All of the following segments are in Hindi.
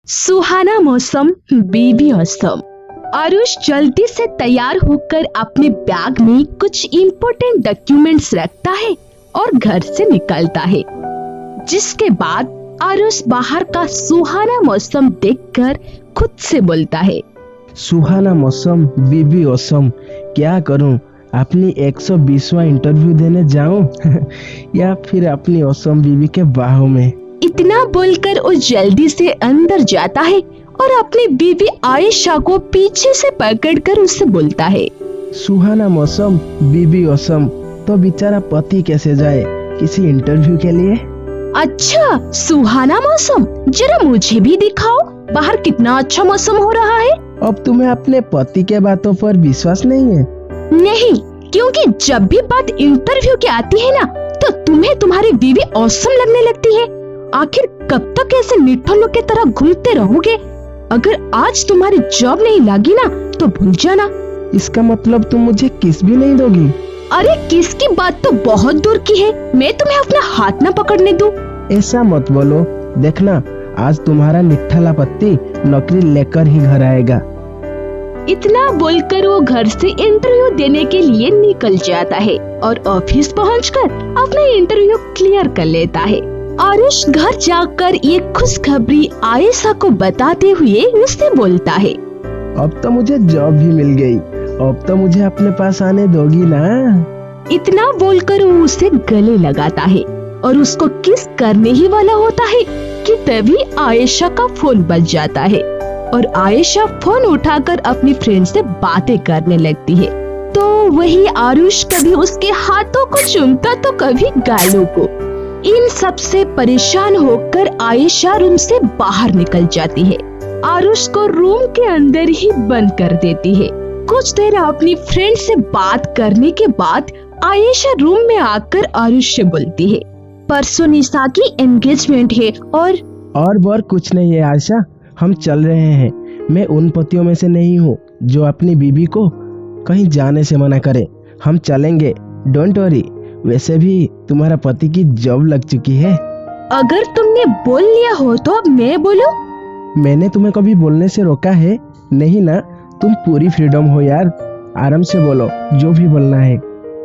सुहाना मौसम, बेबी औसम। आरुष जल्दी से तैयार होकर अपने बैग में कुछ इम्पोर्टेंट डॉक्यूमेंट्स रखता है और घर से निकलता है। जिसके बाद आरुष बाहर का सुहाना मौसम देखकर खुद से बोलता है, सुहाना मौसम, बेबी औसम। क्या करूं? अपनी 120वां इंटरव्यू देने जाऊं या फिर अपनी औसम बीबी के बाहों में। इतना बोलकर वो जल्दी से अंदर जाता है और अपनी बीवी आयशा को पीछे से पकड़कर उससे बोलता है, सुहाना मौसम, बेबी औसम। तो बेचारा पति कैसे जाए किसी इंटरव्यू के लिए? अच्छा सुहाना मौसम, जरा मुझे भी दिखाओ बाहर कितना अच्छा मौसम हो रहा है। अब तुम्हें अपने पति के बातों पर विश्वास नहीं है? नहीं, क्योंकि जब भी बात इंटरव्यू की आती है ना, तो तुम्हें तुम्हारी बीवी औसम लगने लगती है। आखिर कब तक ऐसे निठल्लों की तरह घूमते रहोगे? अगर आज तुम्हारी जॉब नहीं लगी ना, तो भूल जाना। इसका मतलब तुम मुझे किस भी नहीं दोगी? अरे किस की बात तो बहुत दूर की है, मैं तुम्हें अपना हाथ न पकड़ने दूं। ऐसा मत बोलो, देखना आज तुम्हारा निठल्ला पति नौकरी लेकर ही घर आएगा। इतना बोलकर वो घर से इंटरव्यू देने के लिए निकल जाता है और ऑफिस पहुंचकर अपना इंटरव्यू क्लियर कर लेता है। आरुष घर जाकर ये खुशखबरी आयशा को बताते हुए उससे बोलता है, अब तो मुझे जॉब भी मिल गई, अब तो मुझे अपने पास आने दोगी ना? इतना बोलकर वो उसे गले लगाता है और उसको किस करने ही वाला होता है कि तभी आयशा का फोन बज जाता है और आयशा फोन उठाकर अपनी फ्रेंड से बातें करने लगती है। तो वही आरुष कभी उसके हाथों को चूमता तो कभी गालों को। इन सब से परेशान होकर आयशा रूम से बाहर निकल जाती है। आरुष को रूम के अंदर ही बंद कर देती है। कुछ देर अपनी फ्रेंड से बात करने के बाद आयशा रूम में आकर आरुष से बोलती है, परसों निशा की एंगेजमेंट है और कुछ नहीं है आयशा, हम चल रहे हैं। मैं उन पतियों में से नहीं हूँ जो अपनी बीबी को कहीं जाने से मना करे। हम चलेंगे, डोंट वरी। वैसे भी तुम्हारा पति की जॉब लग चुकी है। अगर तुमने बोल लिया हो तो अब मैं बोलूं? मैंने तुम्हें कभी बोलने से रोका है? नहीं ना, तुम पूरी फ्रीडम हो यार, आराम से बोलो जो भी बोलना है।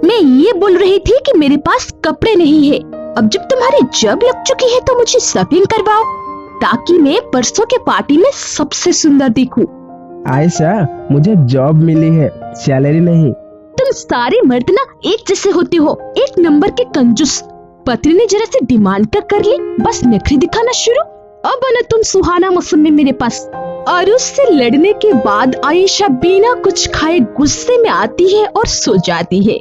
मैं ये बोल रही थी कि मेरे पास कपड़े नहीं है। अब जब तुम्हारी जॉब लग चुकी है तो मुझे शॉपिंग करवाओ ताकि मैं परसों के पार्टी में सबसे सुंदर दिखूं। आयशा, मुझे जॉब मिली है, सैलरी नहीं। तुम सारे मर्द ना एक जैसे होते हो, एक नंबर के कंजूस। पति ने जरा से डिमांड कर ली, बस नखरी दिखाना शुरू। अब आना तुम सुहाना मौसम में मेरे पास। आरुष से लड़ने के बाद आयशा बिना कुछ खाए गुस्से में आती है और सो जाती है।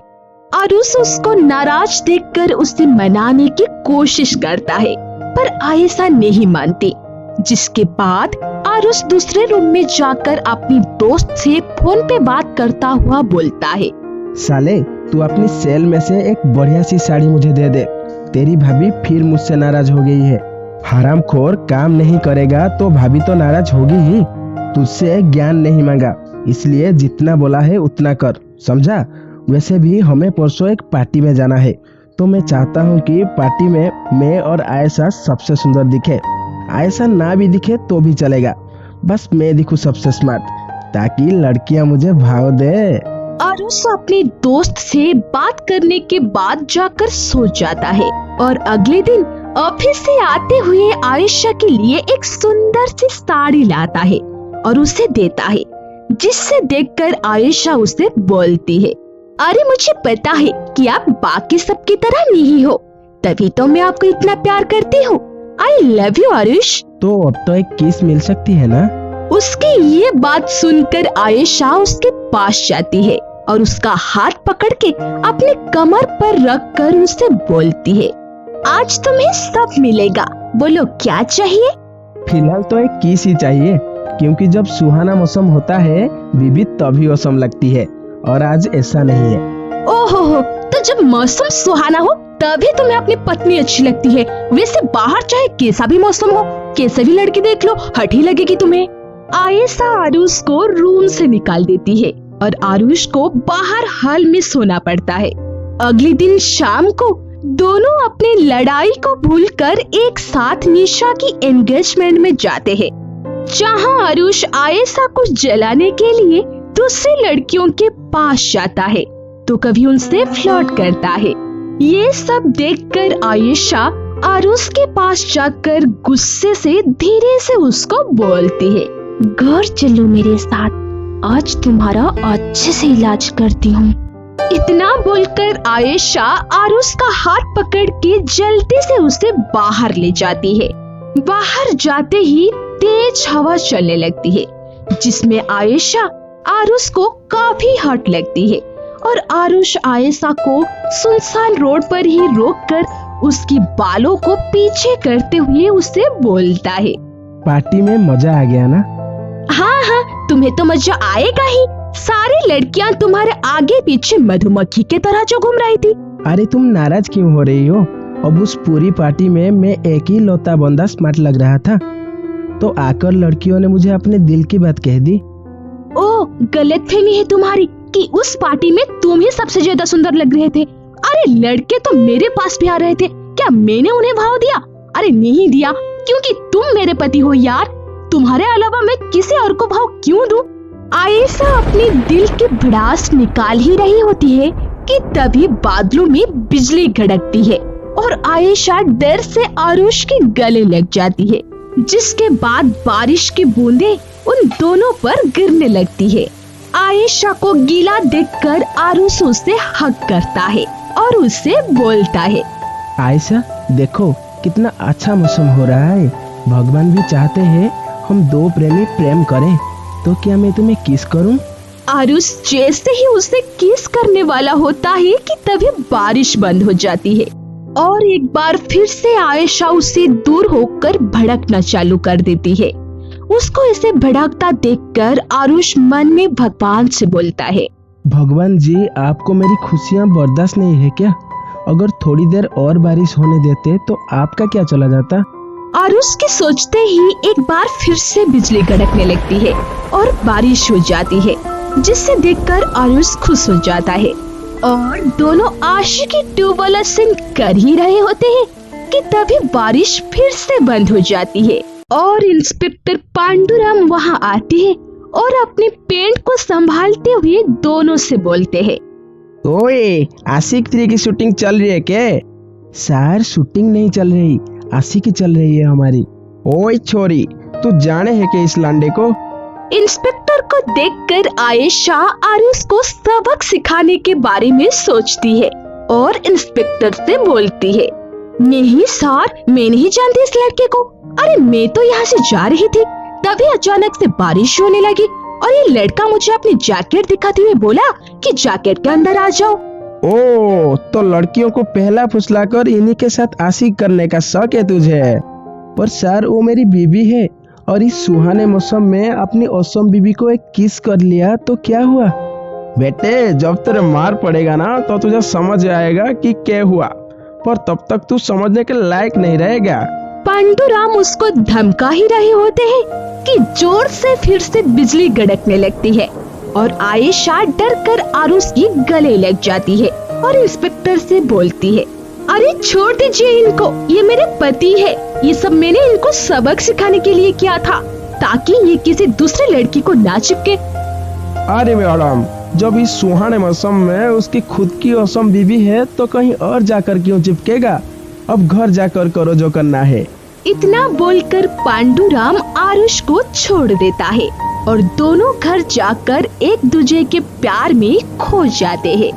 आरुष उसको नाराज देखकर उसे मनाने की कोशिश करता है, पर आयशा नहीं मानती। जिसके बाद आरुष दूसरे रूम में जाकर अपनी दोस्त से फोन पे बात करता हुआ बोलता है, साले तू अपनी सेल में से एक बढ़िया सी साड़ी मुझे दे दे। तेरी भाभी फिर मुझसे नाराज हो गई है। हरामखोर काम नहीं करेगा तो भाभी तो नाराज होगी ही। तुझसे ज्ञान नहीं मांगा, इसलिए जितना बोला है उतना कर, समझा? वैसे भी हमें परसों एक पार्टी में जाना है, तो मैं चाहता हूँ कि पार्टी में मैं और आयशा सबसे सुंदर दिखे। आयशा ना भी दिखे तो भी चलेगा, बस मैं दिखूं सबसे स्मार्ट, ताकि लड़कियां मुझे भाव दे। आरुष अपने दोस्त से बात करने के बाद जाकर सो जाता है और अगले दिन ऑफिस से आते हुए आयशा के लिए एक सुंदर सी साड़ी लाता है और उसे देता है, जिससे देखकर आयशा उसे बोलती है, अरे मुझे पता है कि आप बाकी सबकी तरह नहीं हो, तभी तो मैं आपको इतना प्यार करती हूँ। I love you Aarush. तो अब तो एक किस मिल सकती है ना? उसकी ये बात सुनकर आयशा उसके पास जाती है और उसका हाथ पकड़ के अपने कमर पर रख कर उससे बोलती है, आज तुम्हें सब मिलेगा, बोलो क्या चाहिए? फिलहाल तो एक किस ही चाहिए, क्योंकि जब सुहाना मौसम होता है बीबी तभी औसम लगती है, और आज ऐसा नहीं है। ओहो, तो जब मौसम सुहाना हो तभी तुम्हें अपनी पत्नी अच्छी लगती है। वैसे बाहर चाहे कैसा भी मौसम हो, कैसे भी लड़की देख लो, हठी लगेगी तुम्हें। आयशा आरुष को रूम से निकाल देती है और आरुष को बाहर हॉल में सोना पड़ता है। अगले दिन शाम को दोनों अपनी लड़ाई को भूलकर एक साथ निशा की एंगेजमेंट में जाते हैं। जहाँ आरुष आयशा को जलाने के लिए दूसरी लड़कियों के पास जाता है तो कभी उनसे फ्लर्ट करता है। ये सब देखकर आयशा आरुष के पास जाकर गुस्से से धीरे से उसको बोलती है, घर चलो मेरे साथ, आज तुम्हारा अच्छे से इलाज करती हूँ। इतना बोलकर आयशा आरुष का हाथ पकड़ के जल्दी से उसे बाहर ले जाती है। बाहर जाते ही तेज हवा चलने लगती है जिसमें आयशा आरुष को काफी हट लगती है और आरुष आयशा को सुनसान रोड पर ही रोककर उसकी बालों को पीछे करते हुए उसे बोलता है, पार्टी में मजा आ गया ना? हाँ हाँ, तुम्हें तो मजा आएगा ही। सारी लड़कियां तुम्हारे आगे पीछे मधुमक्खी के तरह जो घूम रही थी। अरे तुम नाराज क्यों हो रही हो? अब उस पूरी पार्टी में मैं एक ही लौता बंदा स्मार्ट लग रहा था, तो आकर लड़कियों ने मुझे अपने दिल की बात कह दी। ओ, गलतफहमी है तुम्हारी कि उस पार्टी में तुम ही सबसे ज्यादा सुंदर लग रहे थे। अरे लड़के तो मेरे पास भी आ रहे थे, क्या मैंने उन्हें भाव दिया? अरे नहीं दिया, क्योंकि तुम मेरे पति हो यार। तुम्हारे अलावा मैं किसी और को भाव क्यों दूं? आयशा अपने दिल की भड़ास निकाल ही रही होती है कि तभी बादलों में बिजली कड़कती है और आयशा डर से आरुष के गले लग जाती है, जिसके बाद बारिश की बूंदें उन दोनों पर गिरने लगती है। आयशा को गीला देखकर आरुष उसे हक करता है और उससे बोलता है, आयशा देखो कितना अच्छा मौसम हो रहा है। भगवान भी चाहते हैं हम दो प्रेमी प्रेम करें, तो क्या मैं तुम्हें किस करूं? आरुष जैसे ही उसे किस करने वाला होता है कि तभी बारिश बंद हो जाती है और एक बार फिर से आयशा उससे दूर होकर भड़कना चालू कर देती है। उसको इसे भड़कता देखकर आरुष मन में भगवान से बोलता है, भगवान जी आपको मेरी खुशियाँ बर्दाश्त नहीं है क्या? अगर थोड़ी देर और बारिश होने देते तो आपका क्या चला जाता? आरुष के सोचते ही एक बार फिर से बिजली कड़कने लगती है और बारिश हो जाती है, जिससे देखकर आरुष खुश हो जाता है और दोनों आशिकी टू वाला सीन कर ही रहे होते हैं कि तभी बारिश फिर से बंद हो जाती है और इंस्पेक्टर पांडुराम वहां आते हैं और अपने पेंट को संभालते हुए दोनों से बोलते हैं, ओए आशिक 3 की शूटिंग चल रही है क्या? सर शूटिंग नहीं चल रही, आशिकी चल रही है हमारी। ओए छोरी, तू जाने है क्या इस लांडे को? इंस्पेक्टर को देखकर आयशा आरुष को सबक सिखाने के बारे में सोचती है और इंस्पेक्टर से बोलती है, नहीं सर, मैं नहीं जानती इस लड़के को। अरे मैं तो यहाँ से जा रही थी, तभी अचानक से बारिश होने लगी और ये लड़का मुझे अपनी जैकेट दिखाते हुए बोला कि जैकेट के अंदर आ जाओ। ओ, तो लड़कियों को पहला फुसलाकर इन्हीं के साथ आशिक करने का शौक है तुझे? पर सर वो मेरी बीबी है और इस सुहाने मौसम में अपनी औसम बीबी को एक किस कर लिया तो क्या हुआ? बेटे जब तेरे मार पड़ेगा ना तो तुझे समझ आएगा कि क्या हुआ, पर तब तक तू समझने के लायक नहीं रहेगा। पांडुराम उसको धमका ही रहे होते हैं कि जोर से फिर से बिजली कड़कने लगती है और आयशा डर कर आरुष की गले लग जाती है और इंस्पेक्टर से बोलती है, अरे छोड़ दीजिए इनको, ये मेरे पति है। ये सब मैंने इनको सबक सिखाने के लिए किया था ताकि ये किसी दूसरी लड़की को ना चिपके। अरे मैडम, जब इस सुहाने मौसम में उसकी खुद की औसम बीबी है तो कहीं और जाकर क्यों चिपकेगा? अब घर जाकर करो जो करना है। इतना बोलकर पांडुराम आरुष को छोड़ देता है और दोनों घर जाकर एक दूसरे के प्यार में खो जाते हैं।